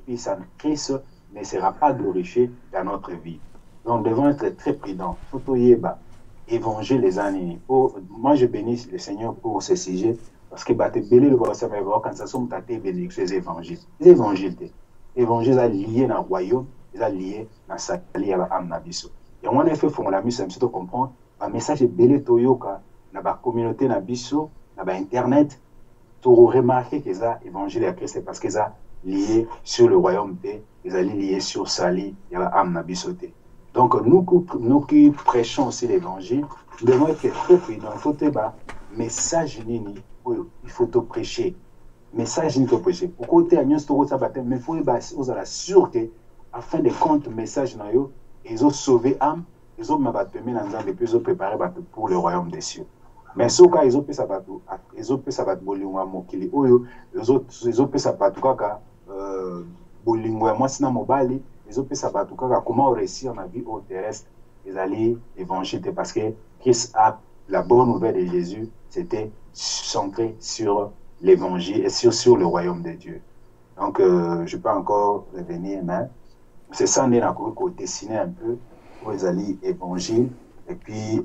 puis Christ ne sera pas glorifié dans notre vie. Donc, nous devons être très prudents. Évangile les années. Moi, je bénis le Seigneur pour ce sujet, parce que quand ça sont bénédictions des évangiles. Les évangiles, l'évangile est lié dans le royaume, est lié dans sa lié à l'âme. Et on a fait pour la mise, c'est de comprendre un message belé toyoka dans la communauté na biso, dans internet, tu remarquer que ça évangile à Christ parce que ça lié sur le royaume de, ils allaient lié sur Sali, il y a l'âme na biso. Donc nous qui prêchons aussi l'évangile, nous devons être très prudents. Il faut te message nini, il faut te prêcher. Message nini te prêcher. Pourquoi tu as un story ça baptême, mais il faut être la sûreté afin de compte message na yo. Ils ont sauvé âme, ils ont depuis ils ont préparé pour le royaume des cieux. Mais ce cas, ils ont fait ça ils ont fait ça bolingwa mokili oyo, ils ont fait ça kaka bolingwa moi sina mobali, ils ont fait ça kaka comment réussir ma vie au terrestre, ils allaient évangile parce que Christ a la bonne nouvelle de Jésus, c'était centré sur l'évangile et sur le royaume de Dieu. Donc je peux encore revenir, mais c'est ça, on a dessiné un peu pour les alliés évangiles et puis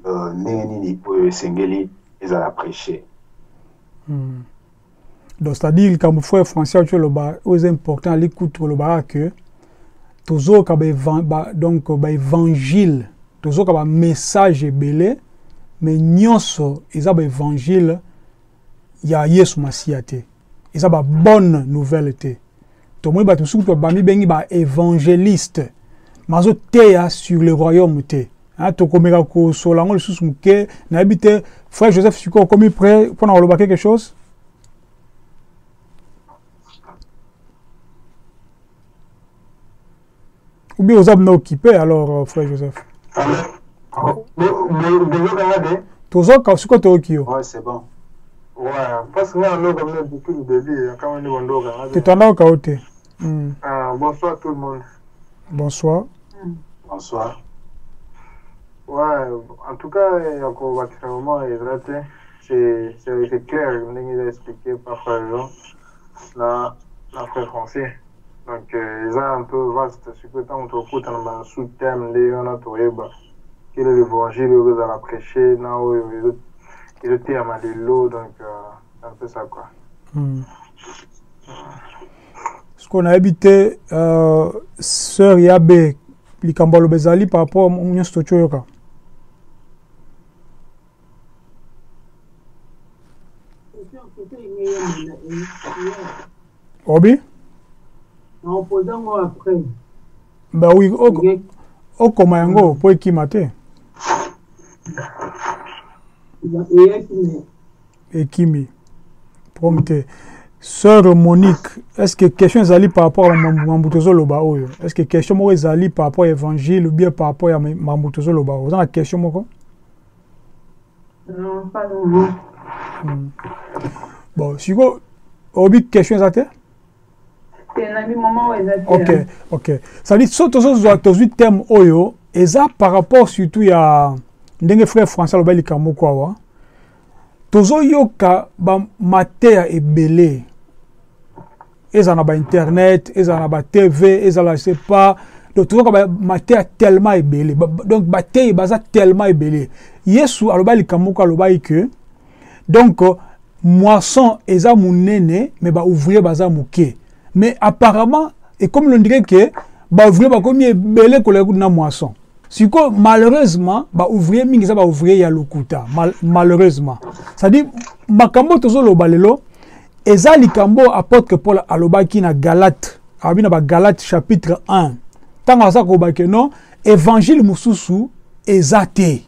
pour les singeli, ils allaient prêcher. Donc, c'est-à-dire que mon frère François, c'est important à l'écoute que toujours donc évangile, toujours message belé, mais nyonso ils ont évangile, il y a Yesu Masiate, ils ont bonne nouvelle tout le monde est évangéliste, mais sur le royaume. Frère Joseph, tu es comme prêt pour quelque chose? Ou bien vous avez occupé alors, frère Joseph? Ouais, c'est bon. Ouais, parce que moi, depuis le début, quand on est tu t'en as au chaos. Bonsoir tout le monde. Bonsoir. Bonsoir. Ouais, en tout cas, il y a encore vraiment c'est clair, il a expliqué par exemple la frère français. Donc, ils ont un peu vaste, ce que tu as un sous-thème, quel est l'évangile que vous allez prêcher, il était à Malélo, donc c'est un peu ça quoi. Ce qu'on a habité, Sœur Yabé, Likambalo Bezali par rapport à mon structure. Obi? En posant moi après. Bah oui, au Komayango, pour équimater. Ekimi. Prompté. Sœur Monique, est-ce que question est par rapport à Mambutozo Loba? Est-ce que question est par rapport à l'évangile ou bien par rapport à Mambutozo Loba? Vous avez une question, Moko? Non, pas non. Bon, si vous avez une question, est c'est un ami moment où ok. Ça dit, si vous avez un thème, et ça par rapport surtout à ndenge frère François Loba Likamoko, tozo yoka ba matière ebele. Ils en ont internet, ils en ont TV, ils en ont je sais pas. Donc tozo ka matière tellement ebele. Donc matière baza tellement ebele. Yesu aloba Likamoko aloba que donc moisson eza munene mais ba ouvrier baza muke. Mais apparemment et comme l'on dirait que ba ouvrier ba komi ebele ko na moisson. Siko malheureusement ba ouvrier mingi za ba ouvrier ya lokuta malheureusement ça dit makambo tozo lobalelo eza likambo apôtre Paul alobaki na Galate abina ba Galate chapitre 1 tanga sa ko ba ke non évangile mususu ezate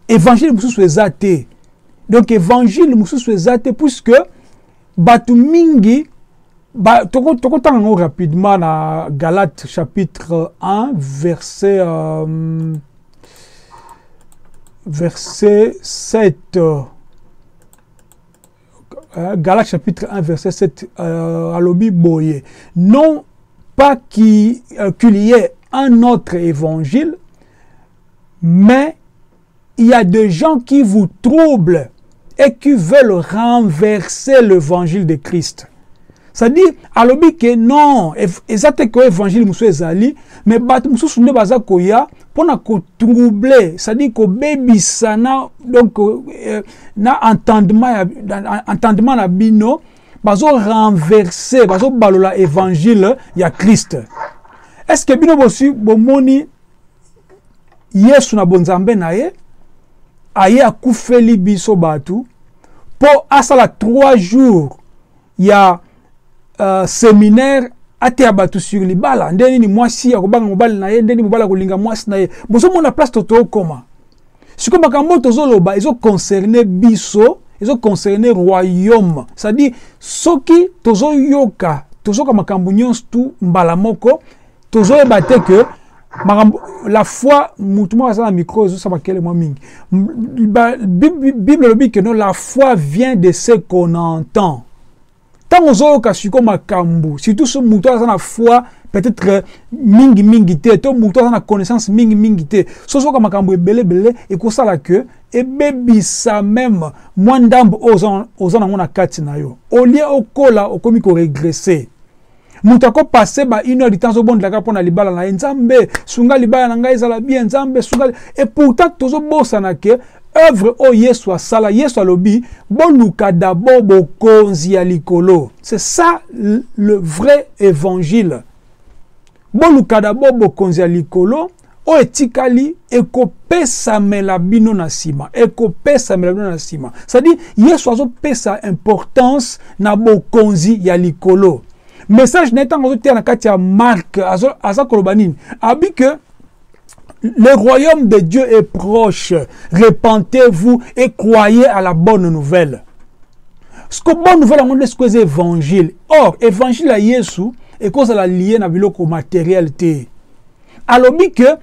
évangile mususu ezate donc évangile mususu ezate puisque batu mingi toko tango rapidement na Galates chapitre 1 verset 7 Galates chapitre 1 verset 7 alobi boye non pas qu'il y ait un autre évangile mais il y a des gens qui vous troublent et qui veulent renverser l'évangile de Christ. C'est-à-dire, alobi que non, exactement que l'évangile monsieur ezali, mais bat monsieur sunde baza koya pour na ko troubler, c'est-à-dire que baby sana donc na entendement na bino, bazo renverser, bazo balola évangile ya Christ. Est-ce que bino bosi bomoni Yesu na bonzambe na ye aye akufeli biso batu po asala 3 jours ya séminaire ate abatu sur libala ndeni ni mwasi ya kobanga mobali na ye ndeni mobala kolinga mwasi na ye boso mona place toto koma siko makambo tozoloba ezo concerner biso ezo concerner royaume c'est-à-dire soki tozoyoka makambo nyonso tu mbala moko tozoyeba te que la foi mutumo asa na micro ezo saba kele mwa mingi Bible le dit que non la foi vient de ce qu'on entend. Tant on ka suko makambu, surtout ce muto asa na foi peut-être mingi te, to muto asa na connaissance mingi te. So ka makambu ebele et ko sala que et bebisa même mwandambo ozana ngona kati na yo. Au lieu okola okomi ko régresser. Moutako passé ba 1 heure de temps au bon de la capona libala na nzambe sunga libala na ngai zala bien nzambe sunga et pourtant tozo bossa na ke œuvre o Yesu asala Yesu alobi boluka d'abord bokonzi ya likolo. C'est ça le vrai évangile. Boluka d'abord bokonzi ya likolo o etikali ekopesa mela bino na sima ekopesa mela bino na sima. C'est-à-dire Yesu azo pesa importance na bokonzi ya likolo. Message n'est pas en Marc, abi que le royaume de Dieu est proche. Repentez-vous et croyez à la bonne nouvelle. Ce que bonne nouvelle, on ce que c'est évangile. Or, évangile à Yesu est cause la liée na biloko matériel te. Alors que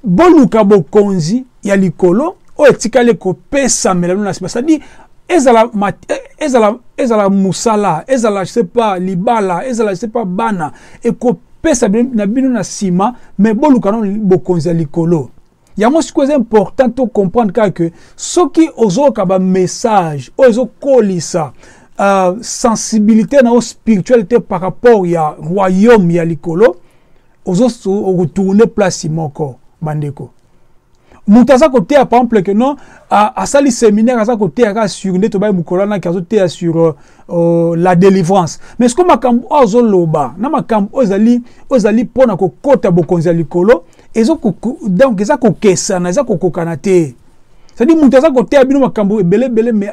boluka bokonzi ya likolo o etikale ko pesa melano na c'est-à-dire ezala musala, ezala je sais pas libala, ezala je sais pas bana et ko pesa na bino na sima mais boluka non bokonzi likolo. Yango ce qui est important to comprendre que soki ozoka ba message ozo kolisa sensibilité na spiritualité par rapport ya royaume ya likolo ozo retourner place moko bandeko. Moutaza côté par exemple que non à sali séminaire à côté à sur ndeto ba mukolana ki azote sur la délivrance mais ce que makambo ozoloba na makambo ozali pona ko kota bokonzi likolo ezo donc eza ko kesana eza ko kokana te c'est-à-dire moutaza côté abino makambo belé mais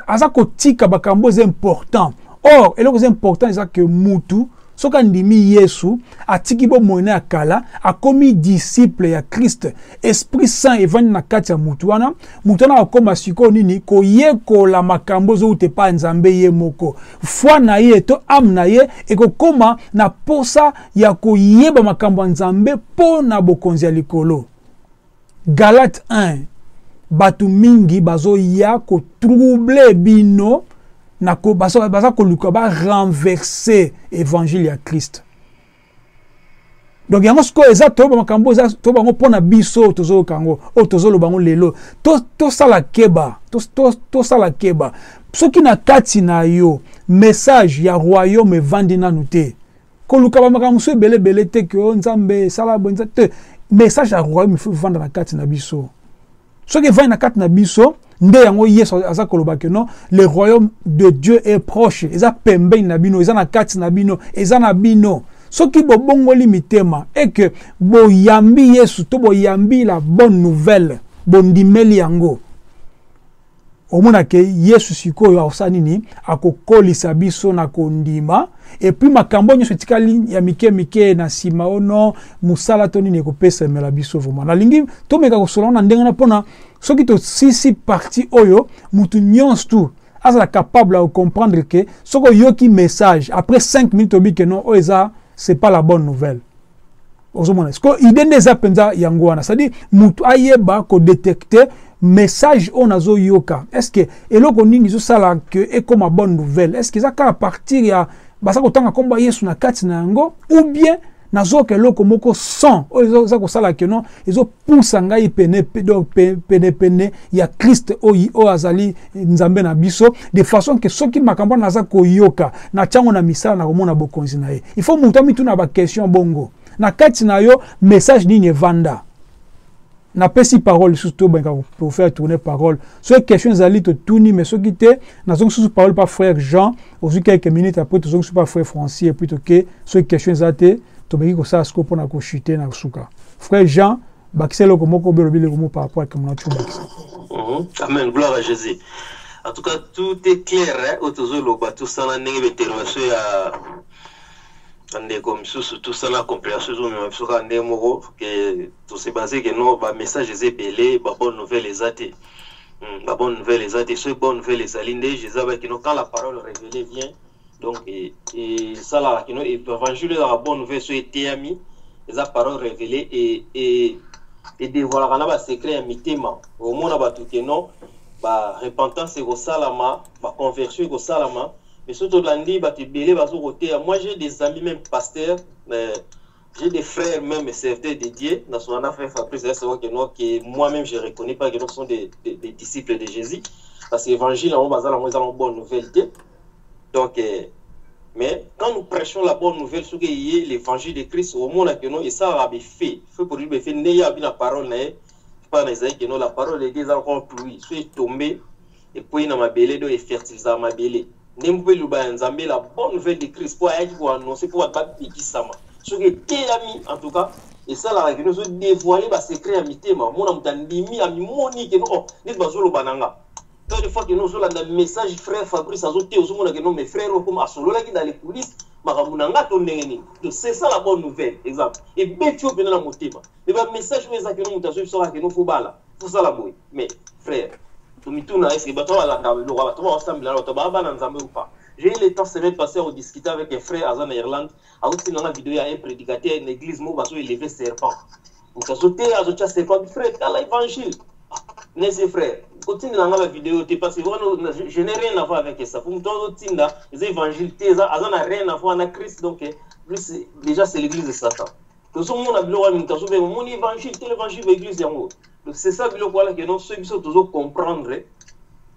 aza ko tika makambo c'est important. Or et le important c'est que mutu soka ndimi Yesu atiki bo moina akala akomi disciple ya Christ Esprit Saint evani na kati ya mutuana akoma siko nini ko yeko la makambo zo ute pa nzambe ye moko foi na ye to am na ye ekokoma na posa ya ko yeba makambo nzambe po na bokonzi likolo. Galate 1 batu mingi bazo ya ko troubler bino na ko baza ko luka ba renverser évangile ya Christ. Donc yango sko exacto ba makambo za to bango pona biso tozo kango o tozo lo bango lelo to sala keba to sala keba soki na kati na yo message ya royaume vandi na nute ko luka ba makambo so belé te ke nzambe sala bonza te message ya royaume faut vendre na kati na biso soki vandi na kati na biso nde yango Yesu aza koloba que non le royaume de Dieu est proche eza pembe na bino eza na kati na bino eza na bino soki bobongoli mitema et que boyambi Yesu to boyambi la bonne nouvelle bondimeli yango omona ke Yesu sikoyo osani ni akokolisa biso na kondima et puis makambo nyonso tikali ya mike na sima ono musala to nini ekopesa mela biso vraiment na lingi to meka kosolana na ndenge na pona soki to sisi parti oyo mutu nyonso tu azala capable de comprendre que soko yoki message après 5 minutes obi que non oza c'est pas la bonne nouvelle. Ozomona sko idée des apenza yangwana c'est-à-dire mutu ayeba ko détecter message on azo yoka est-ce que eloko nini zo sala que et comme bonne nouvelle est-ce que ça à partir ya basa ko tanga komba Yesu na kati na yango ou bien nazo ke loko moko sans oyo za ko sala ke non ezo poussa ngai pene ya Christ o azali nzambe na biso de façon que soki makambo naza ko yoka na chango na misala na komona bokonzi na ye il faut muta mituna ba question bongo na kati na yo message nini evanda na pesi parole surtout pour faire tourner parole sur question zali to tuni mais soki te na zongo sous parole par frère Jean aussi quelques minutes après to zongo pas frère Francis et puis to que sur question zate to beki ko sa scope na ko chuter na suka frère Jean bakiselo ko moko belobi le mo par rapport à comme na tu bakisa amen gloire à Jésus en tout cas tout est clair hein autozo lo ba tout ça na ndenge intervention ya ande comme tout ça la compréhension mais sur ande moko que tout c'est basé que non ba message est belé ba bonne nouvelle les athées ba bonne nouvelle les athées ce bonne nouvelle les alinde Jésus ba que non quand la parole révélée vient donc et ça là que non évangile la bonne nouvelle soit été ami les parole révélée et dévoiler na ba secret à mitema au monde ba tout que non ba repentance et au salama ba conversion au salama. Mais surtout lundi, moi j'ai des amis, même pasteurs, j'ai des frères, même serviteurs dédiés. Dans son frère Fabrice, que moi-même je ne reconnais pas que nous sont des disciples de Jésus. Parce que l'évangile, on a une bonne nouvelle. Donc, mais quand nous prêchons la bonne nouvelle, sur l'évangile de Christ, au monde que nous, et ça a fait. Fait pour lui, fait, la parole, pas la parole de Dieu, encore pluie, soit tombé, et puis dans ma belée, et fertiliser ma belée. La bonne nouvelle de Christ pour annoncer pour ce qui est ami en tout cas et ça là que nous dévoiler ba secret amité ma mon amtandimi ami moni que non net bazolo bananga tant de fois que nous sur le message frère Fabrice azoté aux monde que non mes frères comme asolo là qui dans les coulisses makamunanga to ndengeni c'est ça la bonne nouvelle exemple et betio pena na motema mais ba message mais ça que nous mutazo sera que nous faut bala faut ça la boy mais frère j'ai eu le temps de semaine passée à discuter avec un frère Azan en Irlande. À aussi dans la vidéo, il y a un prédicateur, une église, il élevé serpent. Donc, à sauter, à sauter serpent, frère, dans l'évangile. Mes frères, continue dans la vidéo, parce que je n'ai rien à voir avec ça. Pour nous, les évangiles, Azan n'a rien à voir avec Christ. Donc, déjà, c'est l'église de Satan. Donc, ce monde a besoin mon évangile, tel évangile de l'église. Donc c'est ça que nous ceux qui sont toujours comprendre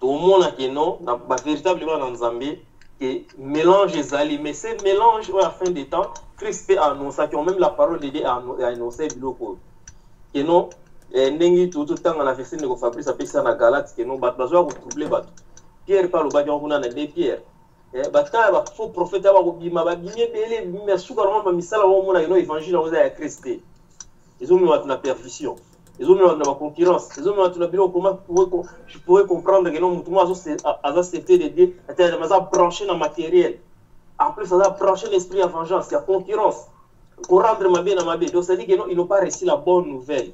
tout le monde que non véritablement dans Zambie que mélange les alliés mais c'est mélange à la fin des temps Christ peut annoncer qui ont même la parole de Dieu à annoncer biloko que non ndenge tout le temps on a fait ça de Fabrice appelle ça na Galate que non besoin de troubler bateau Pierre parle ba on a des pierres bata ba faux prophète ba ko bima ba bimé belé mais soukarama ba misala wo mona no évangile on a Christ ils ont mis la perversion. Ils ont mis la concurrence. Ils ont mis la bureau. Comment je pourrais comprendre que non, tout le monde a accepté de Dieu, a branché dans le matériel. En plus, ça a branché l'esprit à vengeance. Il y a concurrence. Pour rendre ma bien dans ma bien. Donc, ça dit qu'ils n'ont pas reçu la bonne nouvelle.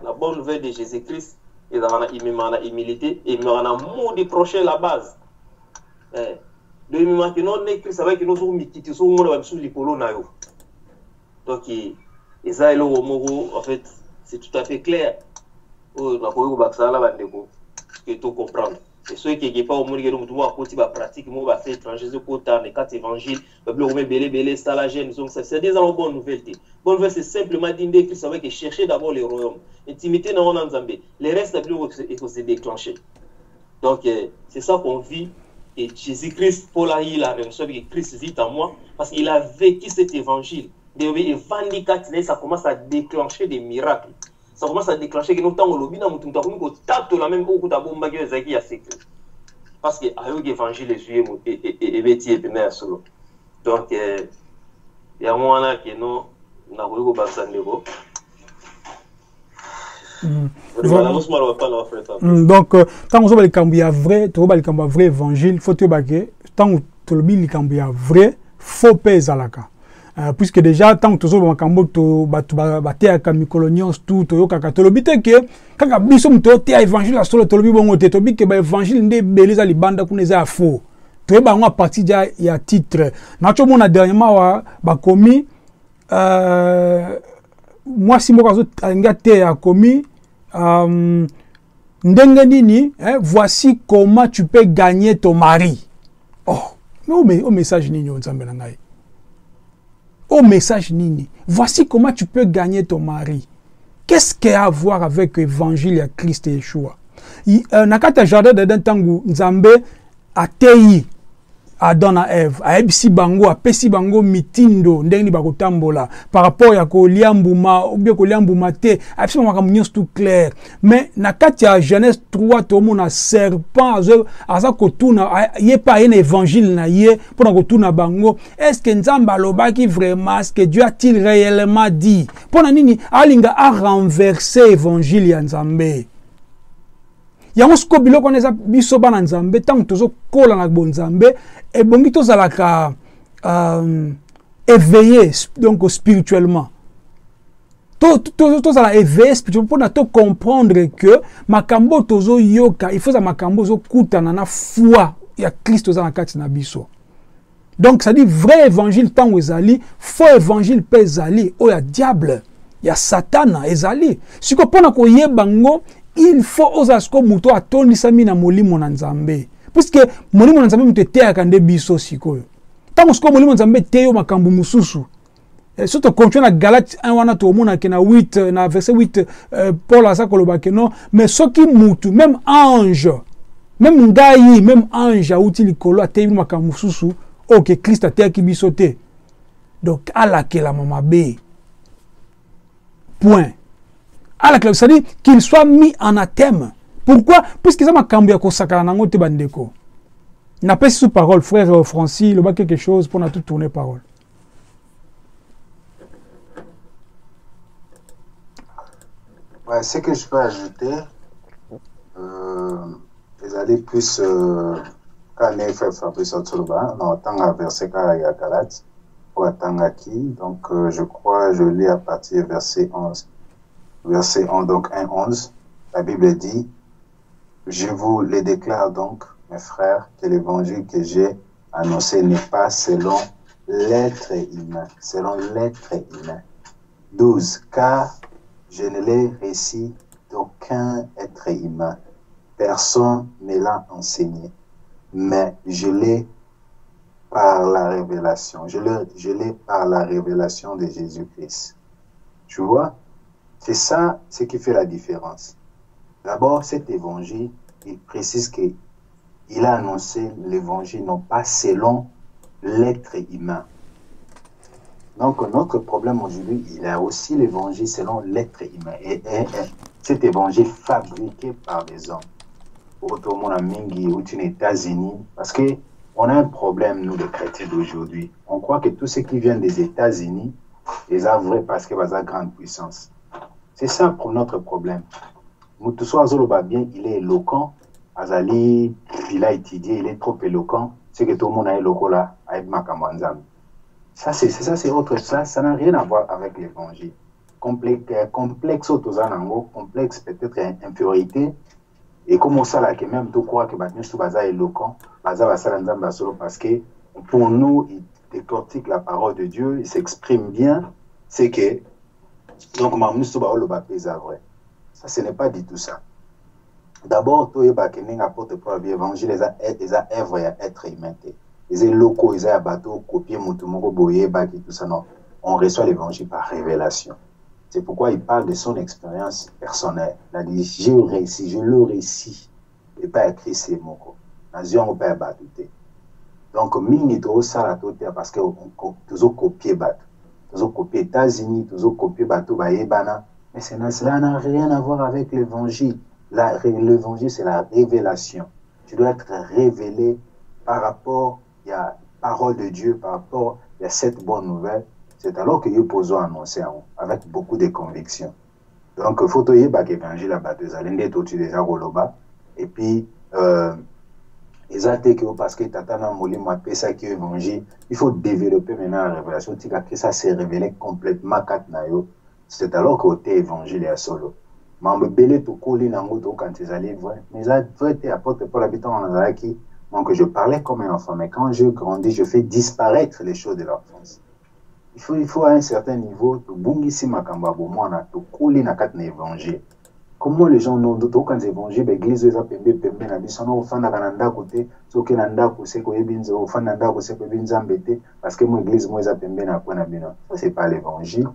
La bonne nouvelle de Jésus-Christ. Ils ont la humilité. Et ils ont un mot de prochain la base. Donc, maintenant, Christ savait que nous sommes mis qui sont sous les polos. Donc, et ça, en fait, c'est tout à fait clair. On a tout comprendre. Et ceux qui n'ont pas au monde qui ont pratique, qui faire étranger, les quatre évangiles, ça la gêne. Donc, c'est des bonnes nouvelles. Bonne nouvelle, c'est simplement dire que Christ savait que chercher d'abord les royaumes. Intimité dans le Zambie. Les restes, il faut se déclencher. Donc, c'est ça qu'on vit. Et Jésus-Christ, Paul a eu la révélation que Christ vit en moi parce qu'il a vécu cet évangile. Ça commence à déclencher des miracles. Ça commence à déclencher que nous avons le bien la même parce que l'évangile est joué et solo. Donc il y a un moment qui nous avons donc tant que le cambia vrai, tu le cambia vrai évangile, faut te baguer. Tant que le cambia vrai, faut payer alaka. Puisque déjà tant que tu as tu as tout tu l'obité que quand biso tu as évangile solo tu lobi bongo te tobi que ba évangile ndé beleza libanda kuneza faux tu ba nga partie ya titre na cho mona dernièrement wa ba komi moi si moko nga te a komi ndenge nini voici comment tu peux gagner ton mari. Oh mais au message nini on nzambe na ngai. au message nini. Voici comment tu peux gagner ton mari. Qu'est-ce qu'il y a à voir avec l'évangile à Christ et Yeshua? Nakata jardin d'Eden tangu Nzambe atei Adam na Eve, aebisi bango, apesi bango mitindo, ndenge bakotambola, par rapport ya koliambuma, ou bien koliambuma te, apesi makambo nyonso tout clair. Mais nakati ya Genèse 3, tomo na serpent, aza kotuna, ye pa un évangile na ye, pona kotuna bango, est-ce que Nzamba alobaki vraiment, est-ce que Dieu a-t-il réellement dit? Pona nini, alinga a renversé évangile ya Nzambe. Yango siko biloko neza biso bana Nzambe tango tozo kola na bonzambe et bongi tozalaka éveillé donc spirituellement. Tozala éveillé spirituellement pour na to comprendre que makambo tozo yoka il faut za makambo zo kutana na foi ya Christ za na kati na biso. Donc ça dit vrai évangile tango ezali, faux évangile pe ezali, o ya diable, ya satana ezali. Siko pona ko yebango il faut osasko muto atondisa mina molimo na Nzambe. Puisque molimo na Nzambe mutete akande biso sikoyo. Tango sko molimo na Nzambe teyo makambu mususu. Surtout continue na Galate 1 wana to mona ke na 8 na verset 8 Paul asa koloba ke non mais soki mutu même ange même ngai même ange auti likolo ateyi makambu mususu OK Christ ateki biso te. Donc ala ke la mama be. Point. Alors, ça dit qu'il soit mis en athème. Pourquoi? Puisque ça m'a cambié à sakana nango te bandeko. N'a pas sous parole, frère Francis, le bas quelque chose pour na tout tourner parole. Ouais, ce que je peux ajouter, les allées plus quand on est fait Fabrice Otoloba, on attend à verset à Galate, pour attendre à qui, donc je crois, je lis à partir du verset 11. Verset 11, donc 1-11, la Bible dit, je vous le déclare donc, mes frères, que l'évangile que j'ai annoncé n'est pas selon l'être humain, selon l'être humain. 12, car je ne l'ai récit d'aucun être humain, personne ne l'a enseigné, mais je l'ai par la révélation, je l'ai par la révélation de Jésus-Christ. Tu vois? C'est ça ce qui fait la différence. D'abord, cet évangile, il précise qu'il a annoncé l'évangile non pas selon l'être humain. Donc, notre problème aujourd'hui, il y a aussi l'évangile selon l'être humain. Et cet évangile fabriqué par les hommes. Autrement, à Mingi ou aux États-Unis, parce qu'on a un problème, nous, les chrétiens d'aujourd'hui. On croit que tout ce qui vient des États-Unis, est vrai parce qu'ils ont une grande puissance. C'est ça pour notre problème. Moutousso Azoloba bien, il est éloquent. Azali, il a étudié, il est trop éloquent. C'est que tout le monde a éloquent là, avec Makamanzam. Ça, c'est autre chose. Ça n'a rien à voir avec l'évangile. Complexe autozanango, complexe peut-être infériorité. Et comme ça là, que même tout croit que Batnichou Baza est éloquent, Baza Basalanzam Basolo, parce que pour nous, il décortique la parole de Dieu, il s'exprime bien. C'est que donc, ça, ce n'est pas du tout ça. D'abord, tout le apporte pour l'évangile, les œuvres et être humain. Les locaux, les bateaux, copier, tout ça, non. On reçoit l'évangile par révélation. C'est pourquoi il parle de son expérience personnelle. Il a dit, je le récit, et pas écrit ces mots. Nation, on peut battre. Donc, mini to ça la parce que toujours copier battre. Toujours copier États-Unis, toujours copier bateau Baïbana. Mais cela n'a rien à voir avec l'évangile. L'évangile, c'est la révélation. Tu dois être révélé par rapport à la parole de Dieu, par rapport à cette bonne nouvelle. C'est alors que nous posons annoncer avec beaucoup de conviction. Donc, il faut que l'évangile à bateau, déjà Roloba. Et puis, parce que Tatana Mouli m'a fait ça qui est évangile, il faut développer maintenant la révélation. Ça s'est révélé complètement. C'est alors que tu es évangile et à solo. Mais belé to koli nango to quand ils allaient vrai. Mais ça vrai apporte pour l'habitant en Azaki. Donc je parlais comme un enfant, mais quand je grandis, je fais disparaître les choses de l'enfance. Il faut à un certain niveau, to bungisi makamba bo mwana to koli na kat na évangile. comment les gens n'ont d'autres quand évangile l'église les a pembe na biso na ofanda kananda côté soki na ndako seko yebinza ofanda ndako seko yebinza mbete parce que mon église moi za pembe na kwa na bino. Ça c'est pas l'évangile.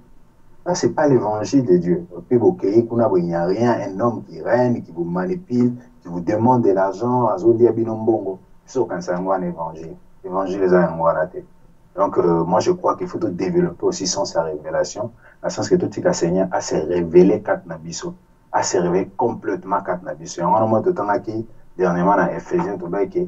Ça c'est pas l'évangile de Dieu. Puis il n'y a rien, un homme qui règne, qui vous manipule, qui vous demande de l'argent, azoli abinombongo. C'est quand c'est un évangile. L'évangile les a raté. Donc moi je crois qu'il faut tout développer aussi sans sa révélation, dans le sens que tout le Seigneur a se révélé quatre nabiso. À se révéler complètement quatre nabiso. On a moins de temps qui dernièrement dans Ephésiens tout bas que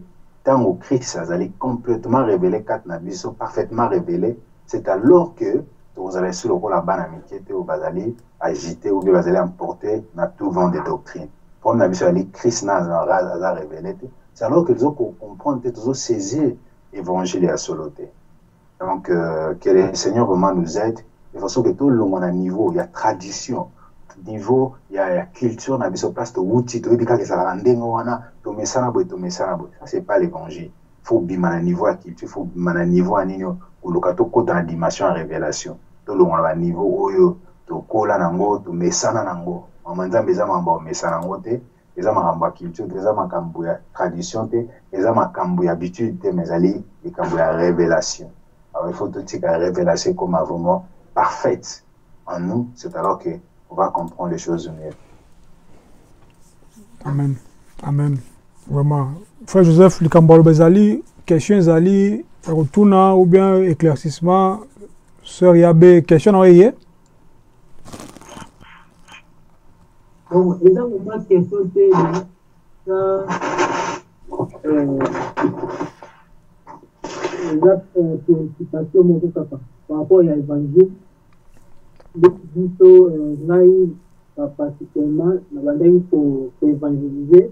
tant au Christ ça allait complètement révéler quatre nabiso, parfaitement révélé, c'est alors que vous allez sur le rôle à ban amitié ou vous allez agiter ou vous allez emporter dans tout vent de doctrine. Pour nabiso allait Christ n'a révélé, c'est alors que vous comprendre toujours saisir l'évangile à soloté. Donc que le Seigneur vraiment nous aide de façon que tout le monde a un niveau, il y a tradition. Niveau il y a culture na biso place de outil to bika que ça va ndengo wana to mesana boy ça c'est pas l'évangile. Faut bimana niveau à culture, faut bimana niveau à nino ou lokato ko dans la dimension en révélation to lo ngala niveau oyo to kola nango to mesana nango mamanza mbeza mamba mesana nango te eza makamba culture eza makambo ya tradition te eza makambo ya habitude te mais ali makambo ya révélation. Alors il faut tout dire la révélation comme vraiment parfaite en nous, c'est alors que on va comprendre les choses mieux. Amen. Amen. Vraiment. Frère Joseph, le Kambalo Bezali, question Zali, retourne ou bien éclaircissement, Sœur Yabé, question en Bon, et là, on a question de la préoccupation par rapport à l'évangile. Biso ngai particulièrement na bandai pour évangéliser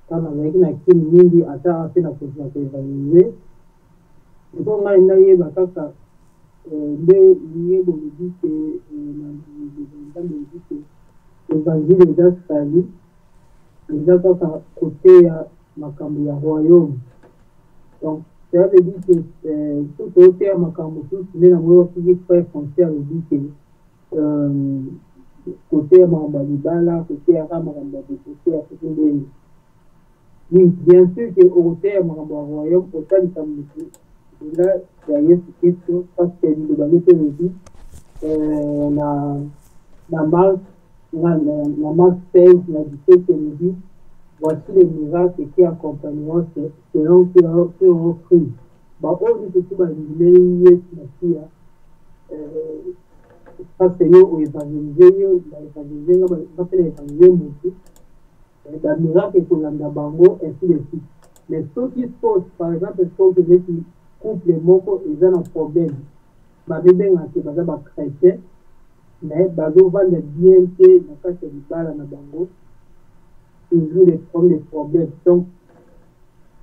quand avec na kini mingi ata afina pour évangéliser et donc ngai bakaka nde lié de dit que dans le dit que évangile est sali déjà quand côté ya makambo ya royaume donc ça veut dire que tout côté à makambo tout mais na moi qui frère français veut dire que côté à Mambadibala, côté à Ramambadibala, côté à côté. Oui, bien sûr que côté à Mambadibala royaume, côté à Samedi. Là, il y a une question parce que le balai dit la marque 16, la 17 nous dit voici les miracles qui accompagneront selon qui ont cru. Bah, on dit que tout va dire parce que nous évangéliser, la miracle que l'on a bango ainsi de suite. Mais ceux qui se posent, par exemple, ceux qui couplent les mots, ils ont un problème. Ma bébé a été chrétien, mais bazo va le bien que dans le cas de l'Ibala na bango, ils ont des problèmes. Donc,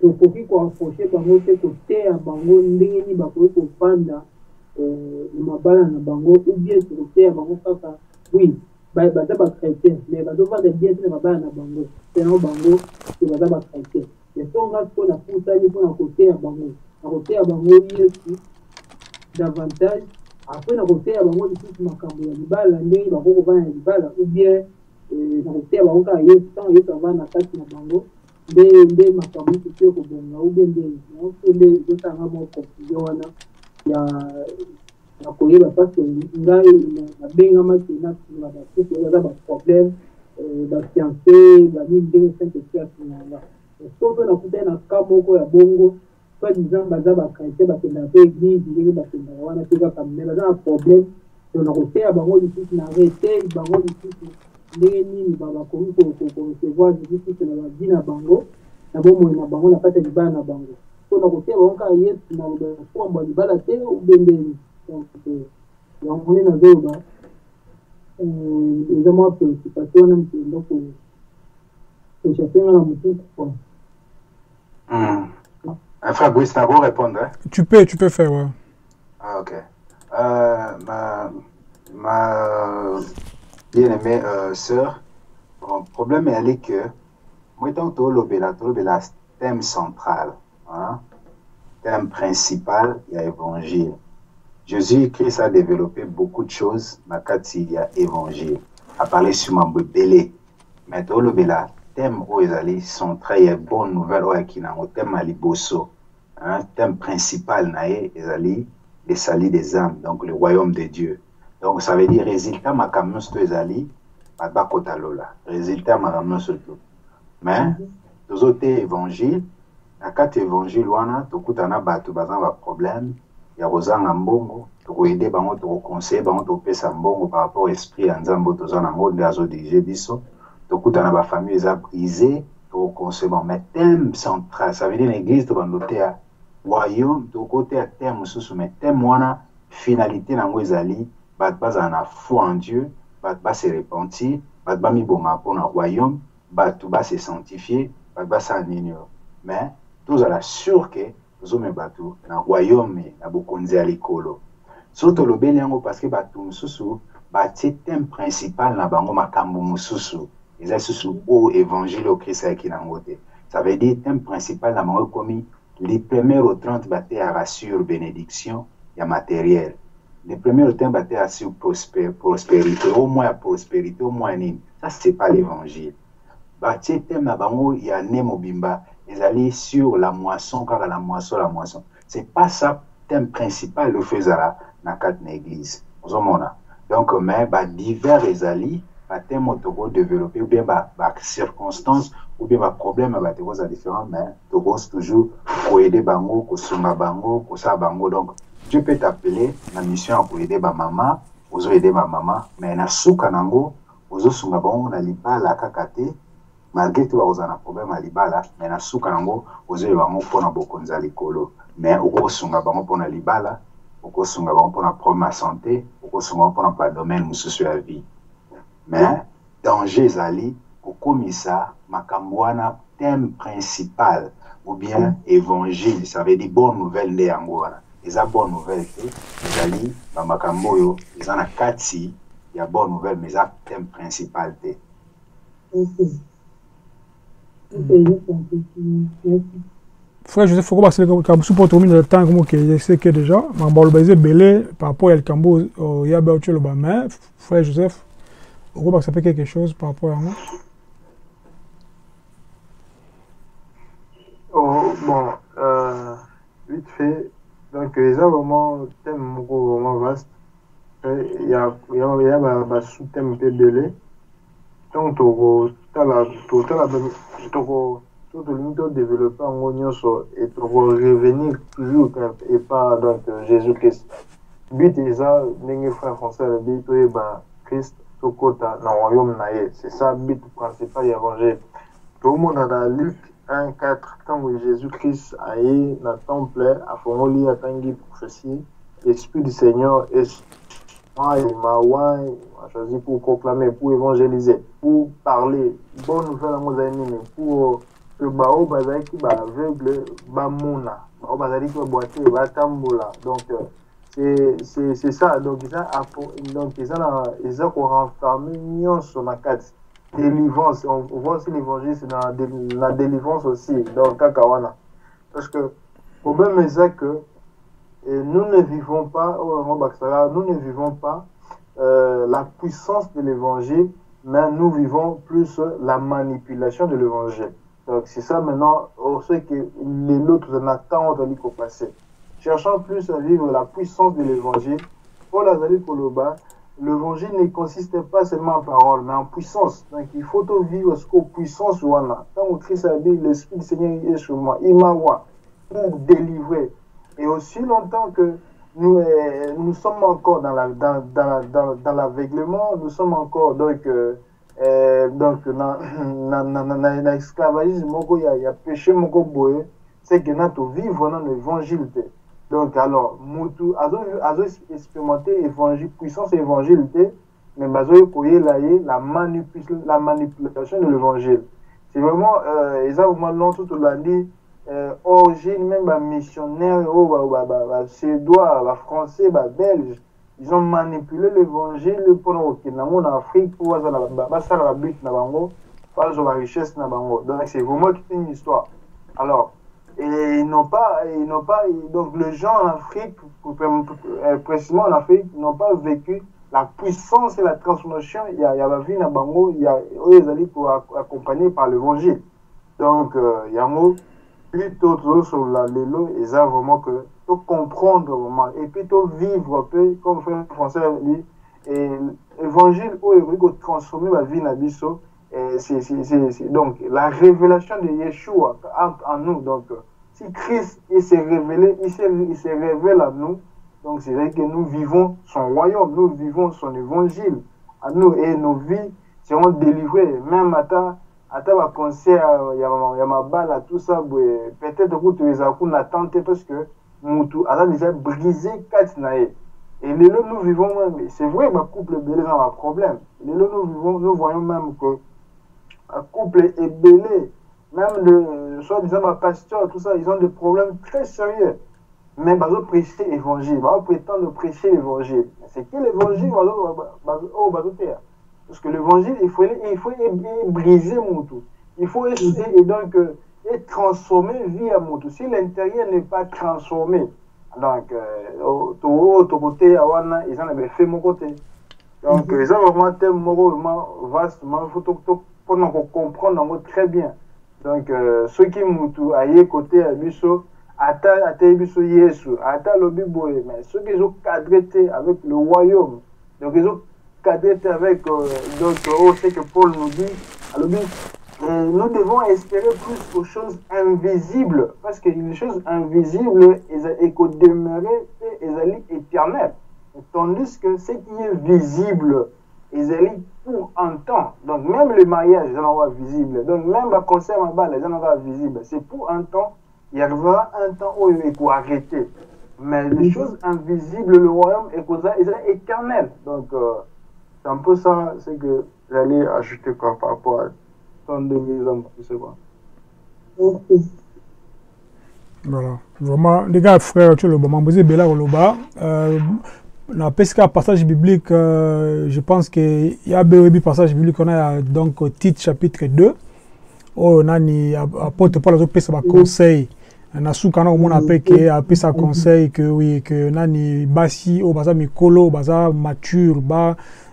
le coquille qu'on a approché bango, c'est côté à bango, n'engi bakoye ko panda. Mabala na bango ou bien sur le terre bango kaka oui baza ba chrétien mais bazo va de bien na mabala na bango c'est un bango que baza ba chrétien mais son gars pour la poussani pour la côté à bango yesu davantage après na côté à bango tout makambo ya libala ndenge bango ko va na libala ou bien na côté à bango ka yesu tant yesu va na kati na bango nde makambo ko ko bonga ou bien nde tanga mo confusion wana ya koyeba parce que ngai nabengama kena baza baproblème bafiancé bani ndenge saint-esprit asinanga soki nakutani na ka moko ya bongo soit disant baza bakrétien bakendaka mpe église ndenge bakendaka wana mpe kaka me baza na problème to na koteya bango lisusu na reteli bango lisusu ndenge nini bakomi korecevoir lisusu na bavi na bango na bomoi na bango na kati ya libala na bango so na koteya bango kaka yesu na kwamba libala te ubembeli donc yango nde nazoyoba eza mwa préoccupation wana mokenda kochapenga na mosusu kwa Frère Brice, tu vas répondre, hein? Tu peux faire, ouais. Ah, ok. Ma bien-aimée sœur, le problème est que moi, tant que le thème central, hein, thème principal, il y a l'évangile. Jésus-Christ a développé beaucoup de choses, mais quand il y a évangile, a parlé sur ma bébé, mais tolobela thème où ezali central ya bonne nouvelle oyo akinango thème ya liboso, thème principal nae ezali les salis des âmes, donc le royaume de Dieu. Donc ça veut dire résultat makambo to ezali bakota lola, résultat makambo surtout. Mais tozote évangile na kati évangile wana tokutana bato baza ba problème ya kozanga mbongo, tokoyede bango, tokoconseille bango, topesa mbongo par rapport au esprit ya nzambe toza nango nde azodirige biso. Tokutana ba famille eza brisée, tokoconseille bango. Mais thème central, ça veut dire l'église tobandote ya royaume, tokote ya thème mosusu, mais thème wana finalité nango ezali bato bazala na foi en Dieu, bato base repentir, bato bamiboma mpona royaume, bato base sanctifier, bato basala nini. Mais tozala sûr ke tozome bato na royaume na bokonzi ya likolo. So tolobeli yango parce que bato mosusu batie thème principal na bango makambo mosusu eza susu o évangile au Christ ayaki nango te. Ça veut dire thème principal na bango komi les premiers au 30 bate ya rassure bénédiction ya matériel. Les premiers au 30 bate ya sur prospérité, au moins prospérité, au moins nini. Ça c'est pas l'évangile. Batie thème na bango ya ne mobimba ezali sur la moisson, car la moisson. C'est pas ça thème principal le faisala na quatre église. Donc, mais divers ezali, thème autour développer ou bien circonstances ou bien problème des causes différentes, mais toujours pour aider bango, pour sunga bango, pour ça bango. Donc, Dieu peut t'appeler la mission pour aider ma maman, pour aider ma maman, mais na souka nango, pour sunga bango na lipa la kakate. Malgré tout, vous avez un problème à l'ibala, mais na souka nango, vous avez un problème bokonza likolo. Mais au sunga bango pour na libala, au sunga bango pour na problème à santé, au sunga pour na pas domaine mususu ya vie. Mais danger zali, au komisa makambwana thème principal ou bien évangile, ça veut dire bonne nouvelle de angwana. Eza bonne nouvelle te, zali ba makambo yo, eza na kati ya bonne nouvelle, mais ça thème principal te. Frère Joseph, faut que comme support au milieu de temps comme que c'est que déjà ma balle basé belé par rapport à le cambo il y a bien le mais frère Joseph on va ça fait quelque chose par rapport à moi. Oh bon vite fait donc les vraiment thème vraiment vaste il y a sous-thème belé donc tout le monde développer en oignon et pour revenir toujours et pas donc Jésus-Christ. But est ça, les frères français le but est Christ au côté dans le royaume naïe. C'est ça le but principal de l'évangile. Tout le monde a dans Luc 1:4 quand Jésus-Christ a eu dans le temple a formulé à tangi prophétie, l'esprit du Seigneur est a choisi pour proclamer, pour évangéliser, pour parler bonne nouvelle à nos amis, pour que bao bazali ki ba aveugle ba mona bao bazali ki boité ba tambola. Donc c'est ça, donc ils ont renfermé sur la carte délivrance. On voit aussi l'évangile c'est dans la délivrance aussi donc kakawana parce que le problème est ça que nous ne vivons pas la puissance de l'évangile, mais nous vivons plus la manipulation de l'évangile. Donc c'est ça maintenant, on sait que les autres en attendent d'aller passer. Cherchant plus à vivre la puissance de l'évangile, Paul Azali Koloba, l'évangile ne consiste pas seulement en parole, mais en puissance. Donc il faut vivre ce qu'en puissance ou en a. Quand Christ a dit, l'Esprit du Seigneur est sur moi, il m'a pour délivrer. Et aussi longtemps que nous sommes encore dans l'aveuglement, nous sommes encore donc dans l'esclavagisme, il y a péché, c'est que nous vivons dans l'évangile. Donc alors, nous avons expérimenté l'évangile, puissance évangile, mais nous avons la manipulation de l'évangile. C'est vraiment, exactement long tout l'année. Origine même missionnaire suédois, français, belge, ils ont manipulé l'évangile pour en Afrique pour la but na bango, pour la richesse na bango. Donc c'est vraiment une histoire. Alors ils n'ont pas donc les gens en Afrique, précisément en Afrique, n'ont pas vécu la puissance et la transformation, il y a la vie dans bango, il y a les alliés accompagnés par l'évangile. Donc, il y a un plutôt sur la lélo, et ça vraiment que tu comprendre vraiment, et puis tu vivre un peu, comme le français lui, et l'évangile où il veut transformer la vie dans biso, donc la révélation de Yeshua en nous. Donc, si Christ il s'est révélé, il se révèle à nous. Donc, c'est vrai que nous vivons son royaume, nous vivons son évangile à nous, et nos vies seront délivrées. Même à ta concert, il y a ma balle à tout ça, peut-être que tu les as attendus parce que nous a déjà brisé 4 naïs. Et les lots nous vivons même, c'est vrai, ma couple belé dans un problème. Les lots nous voyons même que un couple est belé, même le soi-disant ma pasteur, tout ça, ils ont des problèmes très sérieux. Mais ils vont prêcher l'évangile, ils vont prétendre prêcher l'évangile. C'est que l'évangile, parce que l'évangile, il faut briser mon tout. Il faut essayer et donc transformer vie à mon tout. Si l'intérieur n'est pas transformé, donc, ton côté, ils en avaient fait mon côté. Donc, ils ont vraiment un thème vaste, il faut comprendre très bien. Donc, ceux qui m'ont aillé côté à Bisso, Ata Bisso Yesu, Ata Lobiboé, mais ceux qui ont cadré avec le royaume, donc ils ont cadré avec, donc, c'est que Paul nous dit, nous devons espérer plus aux choses invisibles, parce que les choses invisibles, elles sont demeurées et elles sont éternelles. Tandis que ce qui est visible, elles sont pour un temps. Donc même le mariage, elles sont visibles. Donc même le concert en bas, elles sont visibles. C'est pour un temps, il y aura un temps où il faut arrêter. Mais les choses invisibles, le royaume, elles sont éternelles. Donc c'est un peu ça, c'est que j'allais ajouter par rapport à voilà, vraiment, les gars, frère, tu le moment, vous êtes là au Loba. Dans le passage biblique, je pense qu'il y a un passage biblique, on a donc Tite chapitre 2. On a apôtre Paul a conseil. Na soukana on appelle que a sa conseil que oui que nani basi au baza mikolo baza mature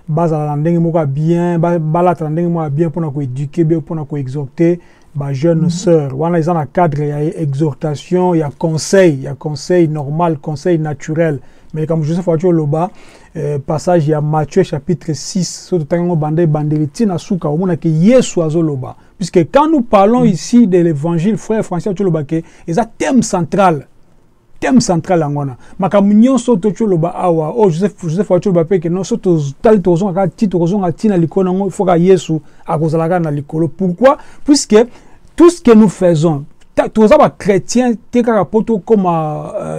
baza ndenge moko bien balata ndenge moko bien pour na ko éduquer bien pour na ko exhorter ba jeune sœur wana ils ont un cadre il y a exhortation il y a conseil normal conseil naturel mais comme Joseph Wacho Loba passage il y a Matthieu chapitre 6 surtout tango banderiti na souka on a que Yesu azoloba. Puisque quand nous parlons ici de l'évangile, frère François Tcholobaké, il y a un thème central. Thème central en Ghana. Ma communion soto Tcholoba awa, oh Joseph Tcholobaké, que non soto tal tozon à titre tozon à tina l'icône, il faut que Yesu a cause la gana l'icône. Pourquoi? Puisque tout ce que nous faisons, tous les chrétiens, t'es qu'à poto comme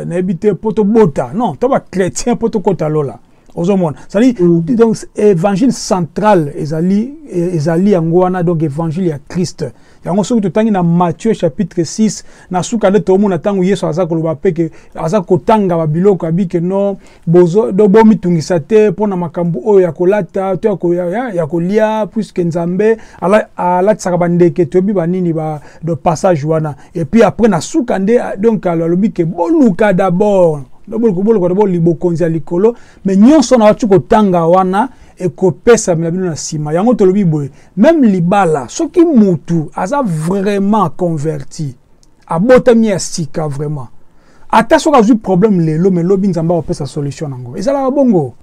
n'habiter poto bota. Non, t'es pas chrétien poto kota lola. C'est-à-dire, donc, évangile central, ezali angwana, donc évangile à Christ. Il y a un truc dans Matthieu chapitre 6, na souka de tout le monde tangu Yesu azako lobape que azako tanga babiloko abike no bozo do bomi tungisate pona makambu o yakolata to yakolia puisque nzambe ala tsakabandeke to bi banini ba de passage wana et puis après na souka nde donc alobi que boluka d'abord d'abord libokonzi ya likolo mais nyonso na watu kotanga wana ekopesa mila bino na sima yango tolobi boye même libala soki mutu aza vraiment converti abotami ya sika vraiment ata soki azwi problème lelo mais lobi nzamba opesa solution nango ezalaka bongo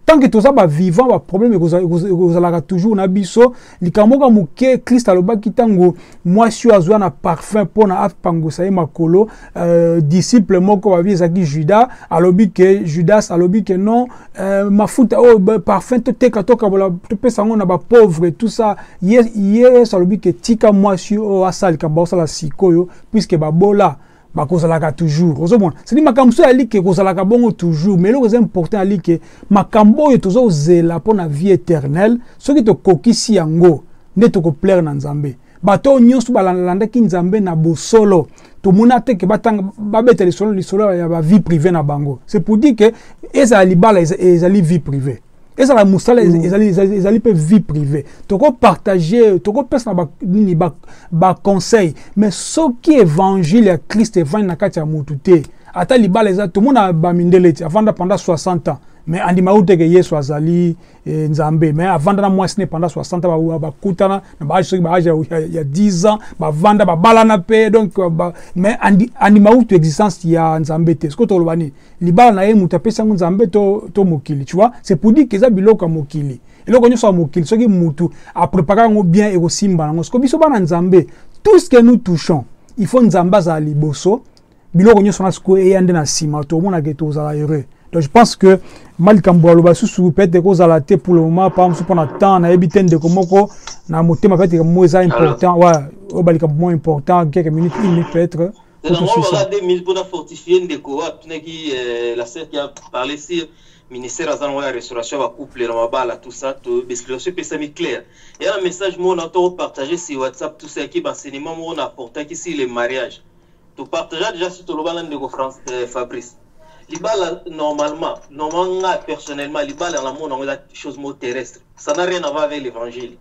tant que toza ba vivant ba problème ekozalaka toujours na biso likambo ka muke Christ alobaki tango mwasi azwa na parfum pona apangusa ye makolo disciple moko babi ezaki Judas alobi que Judas alobi que non mafuta parfum to teka to kabola to pesa ngo na ba pauvre et tout ça yes alobi que tika mwasi o asali kamba osala sikoyo puisque babola bakozalaka toujours ozomona c'est makambo ali ke kozalaka bongo toujours mais le important ali ke makambo tozo zela pona vie éternelle soki to kokisi yango nde to ko plaire na Nzambe bato nyonso balanda ki Nzambe na bosolo to mona te ke batanga babeta lisolo ya ba vie privée na bango c'est pour dire que ezali bala ezali vie privée. Et ça la moussala ils peuvent vie privée. Toko partager, toko personne ba conseil. Mais ce qui évangile à Christ évangile na kati ya mututé. Ata libala tout le monde a bamindele avant pendant 60 ans. mais andima uteke Yesu azali nzambe mais avanda na mwasi ne pendant 60 ans ba kutana na ba ya 10 ans ba vanda ba balana pe donc mais andima utu existence ya nzambe te ce que tolobani libala na ye mutu apesa nzambe to mokili, tu vois, c'est pour dire que za biloko mokili eloko nyoso mokili soki mutu a préparer ngo bien et osimba ngo ce que biso bana nzambe tout ce que nous touchons il faut nzamba za liboso biloko nyoso na sko e yande na sima to mona ke to za heureux. Donc je pense que Malikambo aloba sous peut-être cause à la tête pour le moment par exemple pendant temps na ebiten de komoko na motema peut-être mo ça important ouais au Malikambo moins important quelques minutes peut-être c'est normal voilà 2000 pour fortifier ndeko qui la sœur qui a parlé sur ministère azan la restauration va couple la mabala tout ça to description peut ça clair et un message moi on a partagé sur WhatsApp tout ça qui enseignement moi on a apporté ici les mariages to partager déjà sur le balance de France Fabrice Libala, normalement, personnellement, Libala, dans le monde, on a des choses terrestres. Ça n'a rien à voir avec l'évangile.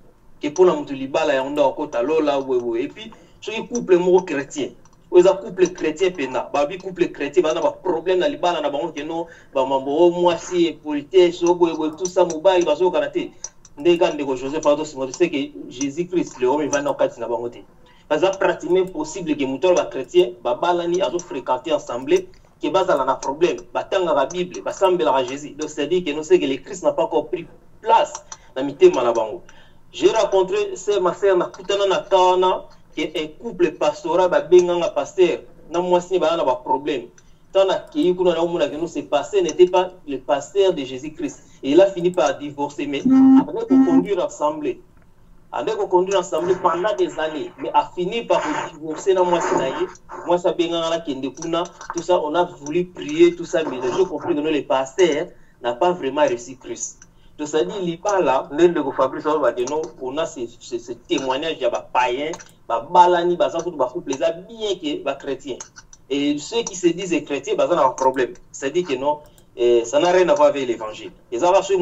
Et pour nous, Libala, on a un côté là, et puis, ce couple chrétien. Vous avez couple chrétien, babi couple chrétien, vous avez un problème dans Libala, vous avez un moi, si, politique, tout ça, mobile, vous avez un canapé. Joseph Ados, je sais que Jésus-Christ, le homme, il va dans le cadre de la banque. Parce que pratiquement possible que les chrétiens, Babalani, a fréquenté ensemble. Qui base dans un problème, batanga la Bible, basambe la Jésus. Donc c'est-à-dire que nous savons que le Christ n'a pas encore pris place dans le thème malabango. J'ai rencontré ma sœur na kutana na kana qui est un couple pastoral ba benganga pasteur. Na moi si ba na ba problème. Tant qui kuna na omuna que nous c'est passé n'était pas le pasteur de Jésus-Christ. Et il a fini par divorcer mais après qu'on conduire ensemble. Avec qu'on conduit ensemble pendant des années, mais a fini par divorcer dans moi ça tout ça, on a voulu prier, tout ça, mais j'ai compris que les pasteurs n'ont pas vraiment reçu Christ. Donc ça dit, il pas là, Fabrice, on a ce témoignage, il y a des païens, des balani, des couple, bien que des chrétiens. Et ceux qui se disent chrétiens, ils ont un problème. C'est-à-dire que non, ça n'a rien à voir avec l'évangile. Les avocats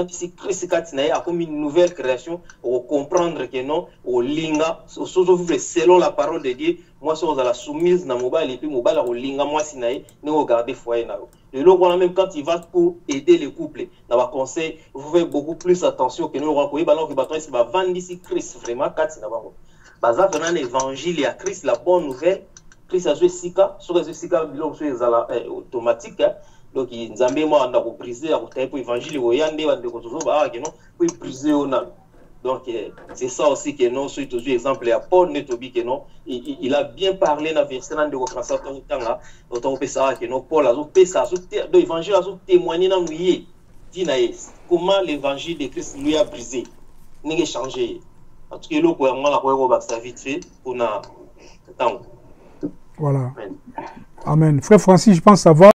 ici, Christ a comme une nouvelle création pour comprendre que non, au linga, selon la parole de Dieu, moi, je suis à la soumise dans mobile et puis mobile au linga, moi, si naï, nous regardez foyer na. Et là, voilà même quand il va pour aider les couples, dans le conseil, vous faites beaucoup plus attention que nous rencontrons. Ballon que bâton, c'est va vendre ici Christ vraiment quatre si n'a pas. Baza venant l'évangile et à Christ la bonne nouvelle. Christ a joué sika, sur les sika, bilon sur les automatique. Donc nzambe moi anda ko briser ko taper évangile ko yande wande ko tozo ba que non pour briser ona donc c'est ça aussi que non sur toujours exemple à Paul Netobi que non il a bien parlé dans verset dans de français tanga autant peut ça que non Paul a fait ça sur de évangile a témoigner dans lui dinaïs comment l'évangile de Christ lui a brisé n'est changé en tout cas le quoi moi la quoi va ça vite fait on a temps voilà amen frère Francis je pense ça va.